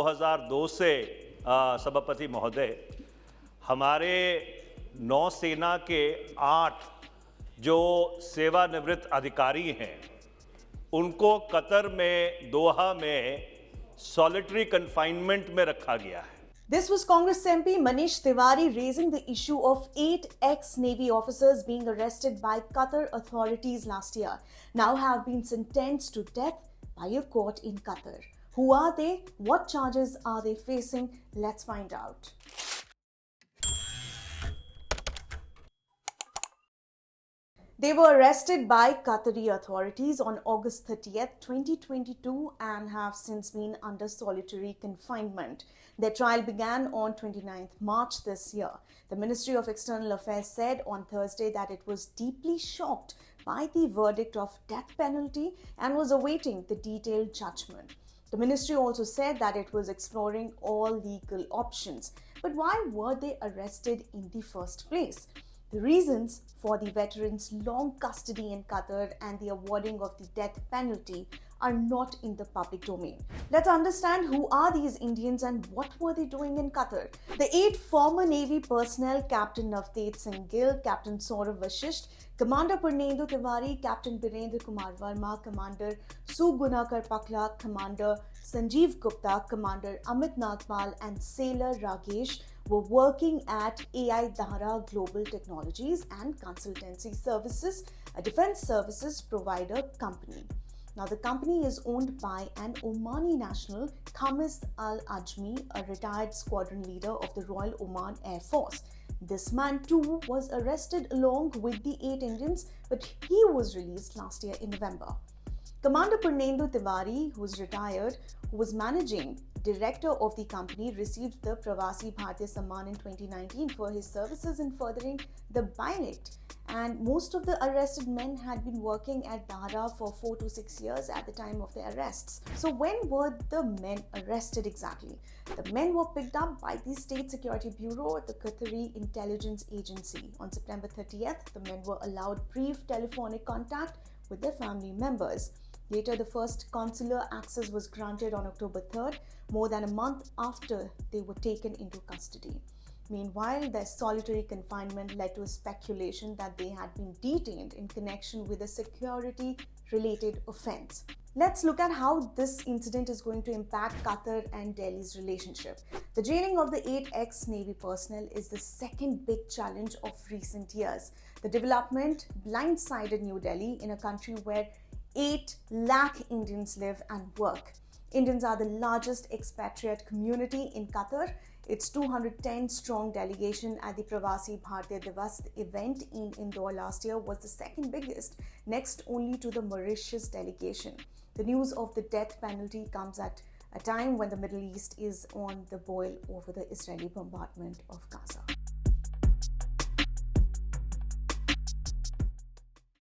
2002 से सभापति महोदय हमारे नौसेना के 8 जो सेवानिवृत्त अधिकारी हैं उनको कतर में दोहा में सॉलिटरी कन्फाइनमेंट में रखा गया है। This was Congress MP Manish Tiwari raising the issue of 8 ex-Navy officers being arrested by Qatar authorities last year, now have been sentenced to death by a court in Qatar. Who are they? What charges are they facing? Let's find out. They were arrested by Qatari authorities on August 30th, 2022 and have since been under solitary confinement. Their trial began on 29th March this year. The Ministry of External Affairs said on Thursday that it was deeply shocked by the verdict of death penalty and was awaiting the detailed judgment. The ministry also said that it was exploring all legal options. But why were they arrested in the first place? The reasons for the veterans' long custody in Qatar and the awarding of the death penalty are not in the public domain. Let's understand who are these Indians and what were they doing in Qatar. The 8 former Navy personnel, Captain Navteej Singh Gill, Captain Saurav Vashisht, Commander Purnendu Tiwari, Captain Birendra Kumar Verma, Commander Sugunakar Pakla, Commander Sanjeev Gupta, Commander Amit Nathpal and Sailor Ragesh were working at AI Dahra Global Technologies and Consultancy Services, a defense services provider company. Now, the company is owned by an Omani national, Khamis Al Ajmi, a retired squadron leader of the Royal Oman Air Force. This man too was arrested along with the 8 Indians, but he was released last year in November. Commander Purnendu Tiwari, who is retired, who was managing director of the company, received the Pravasi Bharatiya Samman in 2019 for his services in furthering the Bailit. And most of the arrested men had been working at Dahra for 4 to 6 years at the time of their arrests. So when were the men arrested exactly? The men were picked up by the State Security Bureau, the Qatari Intelligence Agency. On September 30th, the men were allowed brief telephonic contact with their family members. Later, the first consular access was granted on October 3rd, more than a month after they were taken into custody. Meanwhile, their solitary confinement led to a speculation that they had been detained in connection with a security-related offense. Let's look at how this incident is going to impact Qatar and Delhi's relationship. The jailing of the 8 ex-Navy personnel is the second big challenge of recent years. The development blindsided New Delhi in a country where 8 lakh Indians live and work. Indians are the largest expatriate community in Qatar. Its 210-strong delegation at the Pravasi Bharatiya Divas event in Indore last year was the second biggest, next only to the Mauritius delegation. The news of the death penalty comes at a time when the Middle East is on the boil over the Israeli bombardment of Gaza.